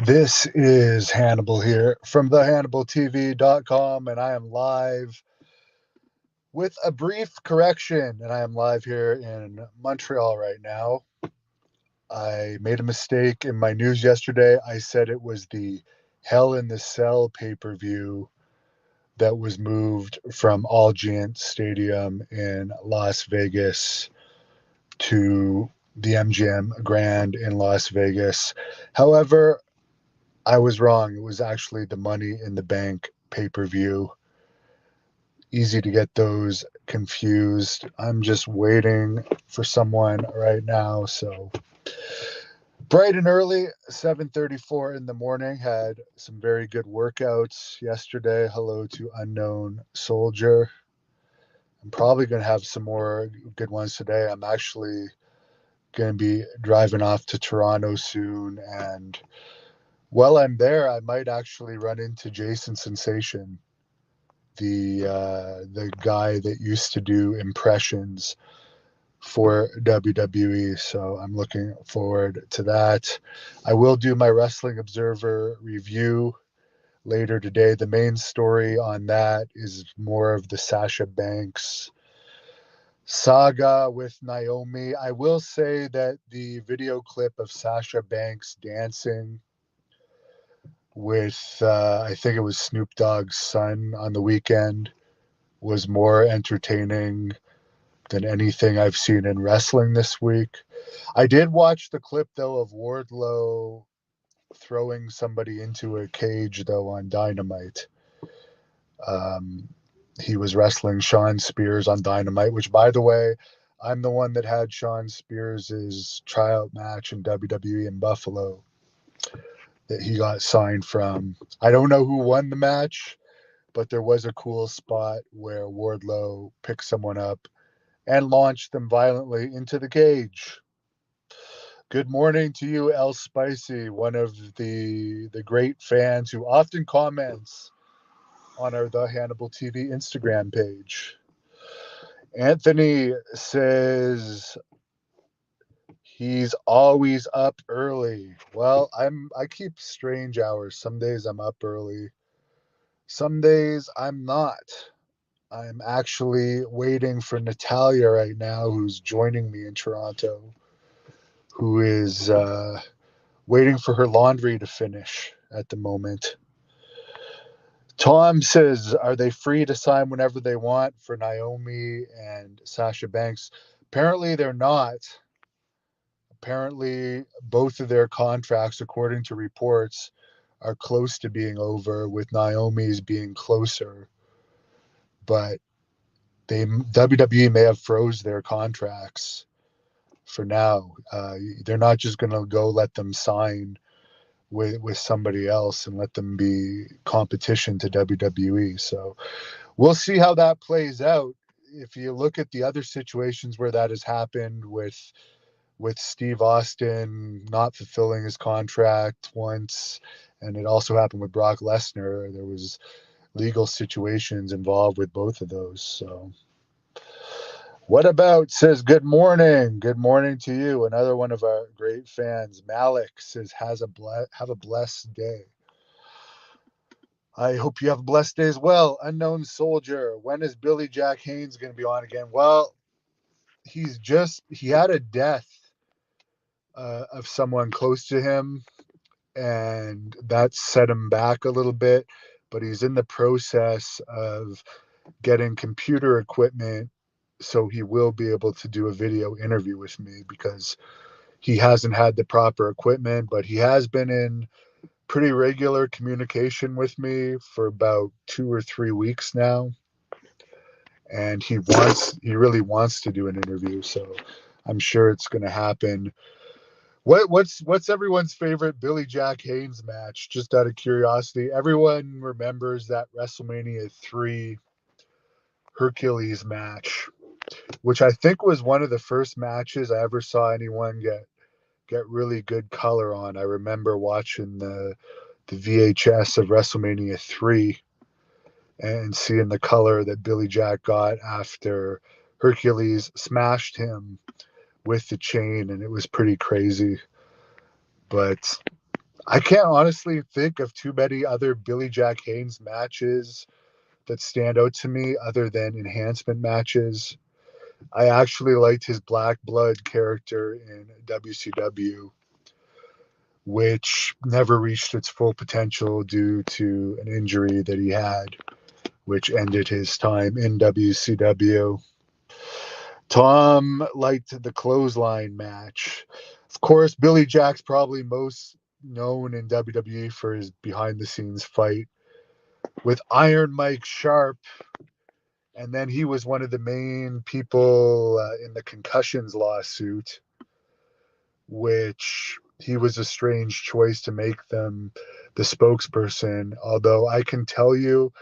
This is Hannibal here from thehannibaltv.com, and I am live with a brief correction. And I am live here in Montreal right now. I made a mistake in my news yesterday. I said it was the Hell in the Cell pay-per-view that was moved from Allegiant Stadium in Las Vegas to the MGM Grand in Las Vegas. However, I was wrong. It was actually the Money in the Bank pay-per-view. Easy to get those confused. I'm just waiting for someone right now. So bright and early, 7:34 in the morning. Had some very good workouts yesterday. Hello to Unknown Soldier. I'm probably going to have some more good ones today. I'm actually going to be driving off to Toronto soon, and while I'm there, I might actually run into Jason Sensation, the guy that used to do impressions for WWE. So I'm looking forward to that. I will do my Wrestling Observer review later today. The main story on that is more of the Sasha Banks saga with Naomi. I will say that the video clip of Sasha Banks dancing with I think it was Snoop Dogg's son on the weekend was more entertaining than anything I've seen in wrestling this week. I did watch the clip though of Wardlow throwing somebody into a cage though on Dynamite. Um, he was wrestling Sean Spears on Dynamite, which by the way, I'm the one that had Sean Spears' tryout match in WWE in Buffalo that he got signed from. I don't know who won the match, but there was a cool spot where Wardlow picked someone up and launched them violently into the cage. Good morning to you, El Spicy, one of the great fans who often comments on our The Hannibal TV Instagram page. Anthony says he's always up early. Well, I keep strange hours. Some days I'm up early. Some days I'm not. I'm actually waiting for Natalia right now, who's joining me in Toronto, who is waiting for her laundry to finish at the moment. Tom says, are they free to sign whenever they want for Naomi and Sasha Banks? Apparently they're not. Apparently both of their contracts, according to reports, are close to being over, with Naomi's being closer. But WWE may have froze their contracts for now. They're not just going to go let them sign with somebody else and let them be competition to WWE. So we'll see how that plays out. If you look at the other situations where that has happened with Steve Austin not fulfilling his contract once, and it also happened with Brock Lesnar, there was legal situations involved with both of those. So what about says good morning. Good morning to you. Another one of our great fans, Malik, says have a blessed day. I hope you have a blessed day as well. Unknown Soldier, when is Billy Jack Haynes going to be on again? Well, he had a death of someone close to him, and that set him back a little bit. But he's in the process of getting computer equipment, so he will be able to do a video interview with me, because he hasn't had the proper equipment, but he has been in pretty regular communication with me for about 2 or 3 weeks now, and he really wants to do an interview, so I'm sure it's going to happen. What's everyone's favorite Billy Jack Haynes match? Just out of curiosity, everyone remembers that WrestleMania 3 Hercules match, which I think was one of the first matches I ever saw anyone get really good color on. I remember watching the VHS of WrestleMania 3 and seeing the color that Billy Jack got after Hercules smashed him with the chain, and it was pretty crazy. But I can't honestly think of too many other Billy Jack Haynes matches that stand out to me other than enhancement matches. I actually liked his Black Blood character in WCW, which never reached its full potential due to an injury that he had, which ended his time in WCW. Tom liked the clothesline match. Of course, Billy Jack's probably most known in WWE for his behind the scenes fight with Iron Mike Sharp. And then he was one of the main people in the concussions lawsuit, which he was a strange choice to make them the spokesperson. Although I can tell you,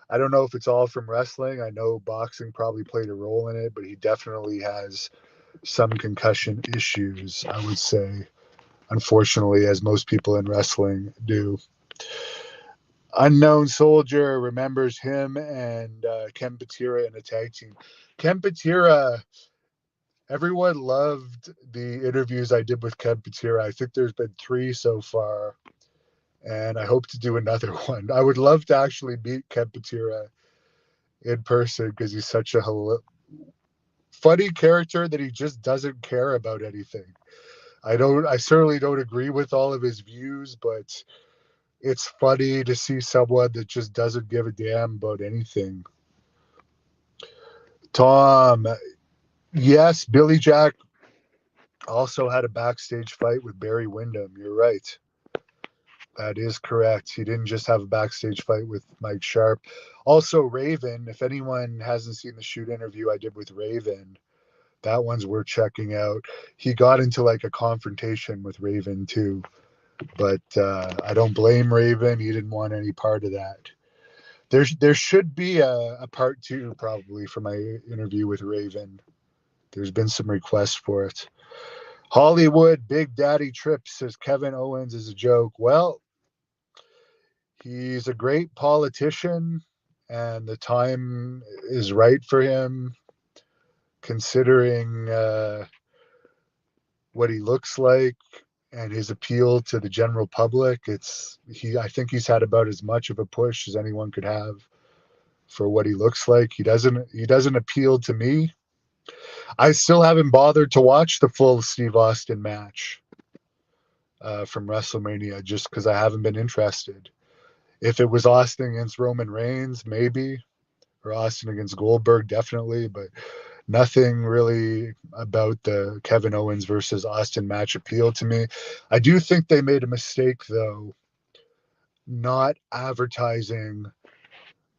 I don't know if it's all from wrestling. I know boxing probably played a role in it, but he definitely has some concussion issues, I would say, unfortunately, as most people in wrestling do. Unknown Soldier remembers him and Ken Patera in a tag team. Ken Patera, everyone loved the interviews I did with Ken Patera. I think there's been 3 so far, and I hope to do another one. I would love to actually meet Ken Patera in person because he's such a funny character that he just doesn't care about anything. I certainly don't agree with all of his views, but it's funny to see someone that just doesn't give a damn about anything. Tom, yes, Billy Jack also had a backstage fight with Barry Windham. You're right. That is correct. He didn't just have a backstage fight with Mike Sharp. Also, Raven, if anyone hasn't seen the shoot interview I did with Raven, that one's worth checking out. He got into like a confrontation with Raven too, but I don't blame Raven. He didn't want any part of that. There should be a part 2 probably for my interview with Raven. There's been some requests for it. Hollywood Big Daddy Trips says Kevin Owens is a joke. Well, he's a great politician, and the time is right for him, considering what he looks like and his appeal to the general public. I think he's had about as much of a push as anyone could have for what he looks like. He doesn't appeal to me. I still haven't bothered to watch the full Steve Austin match from WrestleMania just because I haven't been interested. If it was Austin against Roman Reigns, maybe, or Austin against Goldberg, definitely, but nothing really about the Kevin Owens versus Austin match appealed to me. I do think they made a mistake, though, not advertising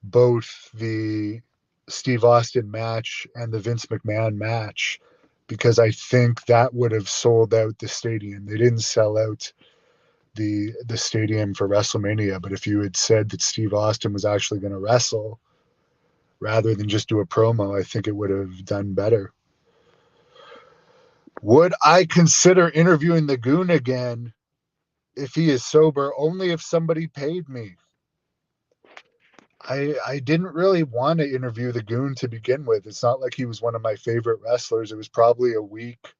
both the Steve Austin match and the Vince McMahon match, because I think that would have sold out the stadium. They didn't sell out the stadium for WrestleMania, but if you had said that Steve Austin was actually going to wrestle rather than just do a promo, I think it would have done better. Would I consider interviewing the Goon again if he is sober? Only if somebody paid me. I didn't really want to interview the Goon to begin with. It's not like he was one of my favorite wrestlers. It was probably a week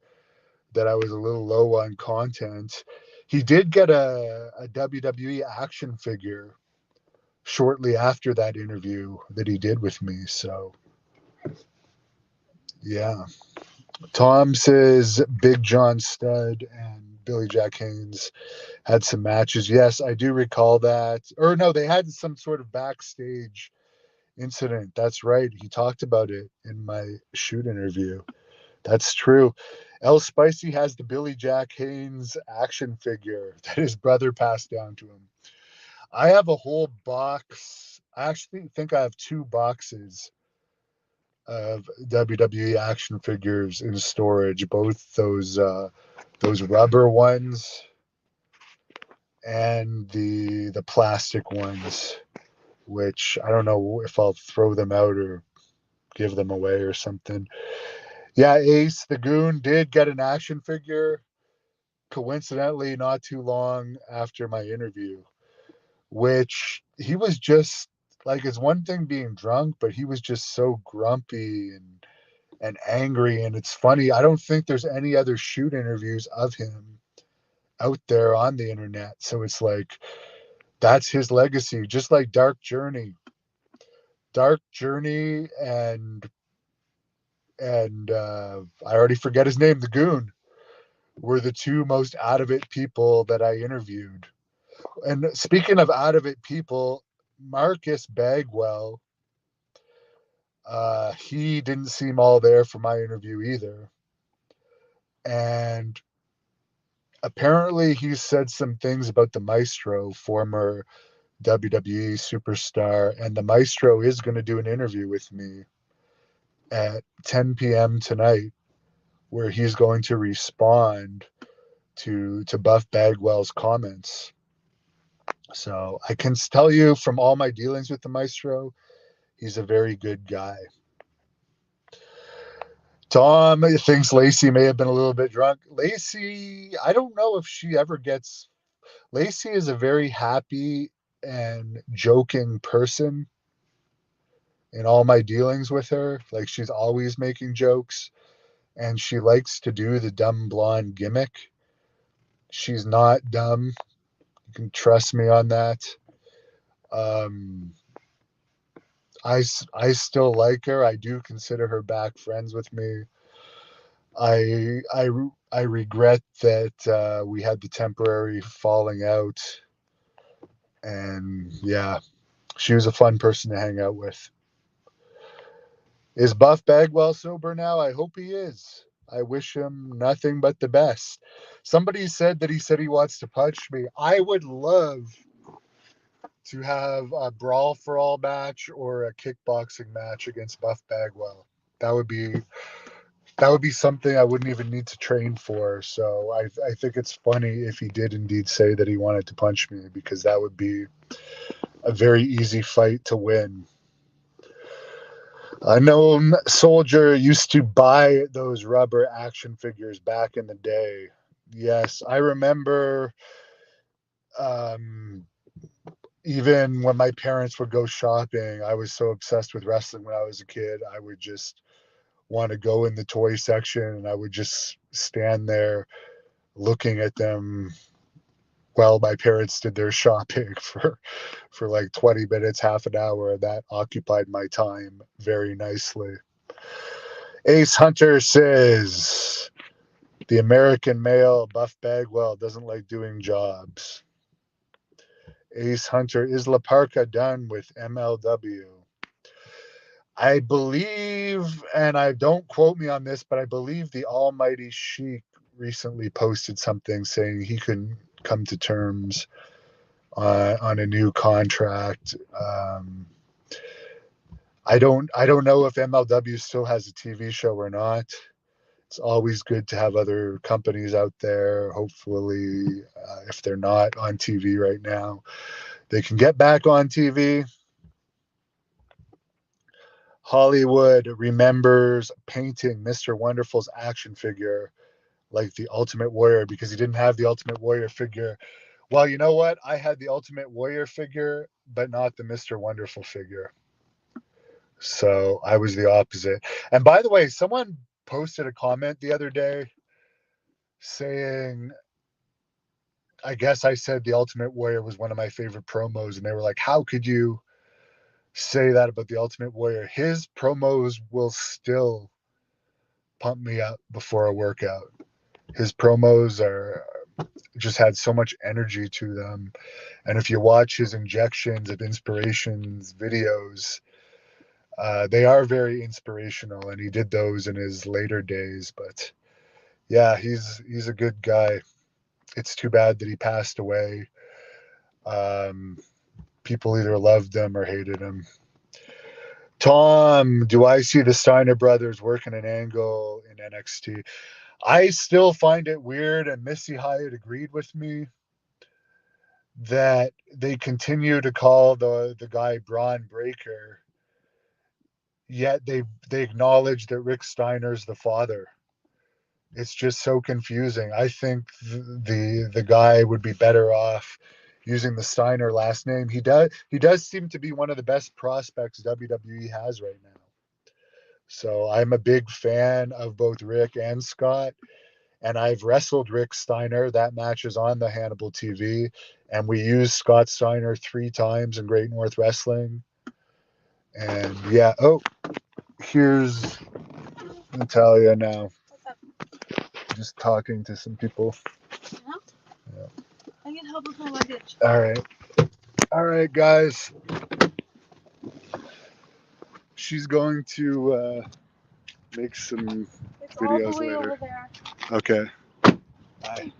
that I was a little low on content. He did get a WWE action figure shortly after that interview that he did with me. So, yeah. Tom says Big John Studd and Billy Jack Haynes had some matches. Yes, I do recall that. Or no, they had some sort of backstage incident. That's right. He talked about it in my shoot interview. That's true. El Spicy has the Billy Jack Haynes action figure that his brother passed down to him. I have a whole box. I actually think I have 2 boxes of WWE action figures in storage, both those rubber ones and the plastic ones, which I don't know if I'll throw them out or give them away or something. Yeah, Ace the Goon did get an action figure, coincidentally not too long after my interview, which he was just like, it's one thing being drunk, but he was just so grumpy and angry. And it's funny, I don't think there's any other shoot interviews of him out there on the internet. So it's like, that's his legacy, just like Dark Journey and I already forget his name, the Goon, were the two most out of it people that I interviewed. And speaking of out of it people, Marcus Bagwell, he didn't seem all there for my interview either. And apparently he said some things about the Maestro, former WWE superstar, and the Maestro is going to do an interview with me at 10 p.m. tonight, where he's going to respond to Buff Bagwell's comments. So I can tell you from all my dealings with the Maestro, he's a very good guy. Tom thinks Lacey may have been a little bit drunk. Lacey, I don't know if she ever gets. Lacey is a very happy and joking person in all my dealings with her. Like, she's always making jokes, and she likes to do the dumb blonde gimmick. She's not dumb. You can trust me on that. I still like her. I do consider her back friends with me. I regret that we had the temporary falling out, and yeah, she was a fun person to hang out with. Is Buff Bagwell sober now? I hope he is. I wish him nothing but the best. Somebody said that he said he wants to punch me. I would love to have a brawl for all match or a kickboxing match against Buff Bagwell. That would be something I wouldn't even need to train for. So I think it's funny if he did indeed say that he wanted to punch me, because that would be a very easy fight to win. A known soldier used to buy those rubber action figures back in the day. Yes, I remember even when my parents would go shopping, I was so obsessed with wrestling when I was a kid. I would just want to go in the toy section, and I would just stand there looking at them while my parents did their shopping for like 20 minutes, half an hour. That occupied my time very nicely. Ace Hunter says the American male Buff Bagwell doesn't like doing jobs. Ace Hunter, is La Parka done with MLW? I believe, and I don't quote me on this, but I believe the Almighty Sheik recently posted something saying he couldn't come to terms on a new contract. I don't know if MLW still has a TV show or not. It's always good to have other companies out there. Hopefully, if they're not on TV right now, they can get back on TV. Hollywood remembers painting Mr. Wonderful's action figure like the Ultimate Warrior because he didn't have the Ultimate Warrior figure. Well, you know what? I had the Ultimate Warrior figure, but not the Mr. Wonderful figure. So I was the opposite. And by the way, someone posted a comment the other day saying, I guess I said the Ultimate Warrior was one of my favorite promos, and they were like, how could you say that about the Ultimate Warrior? His promos will still pump me up before a workout. His promos are just had so much energy to them. And if you watch his injections of inspirations videos, they are very inspirational, and he did those in his later days. But yeah, he's a good guy. It's too bad that he passed away. People either loved him or hated him. Tom, do I see the Steiner brothers working an angle in NXT? I still find it weird, and Missy Hyatt agreed with me, that they continue to call the guy Braun Breaker, yet they acknowledge that Rick Steiner's the father. It's just so confusing. I think the guy would be better off using the Steiner last name. He does seem to be one of the best prospects WWE has right now. So I'm a big fan of both Rick and Scott. And I've wrestled Rick Steiner. That match is on the Hannibal TV. And we used Scott Steiner 3 times in Great North Wrestling. And yeah, oh, here's Natalia now. What's up? Just talking to some people. Huh? Yeah. I can help with my luggage. All right. All right, guys. She's going to make some It's all the videos way later. over there. Okay. Bye.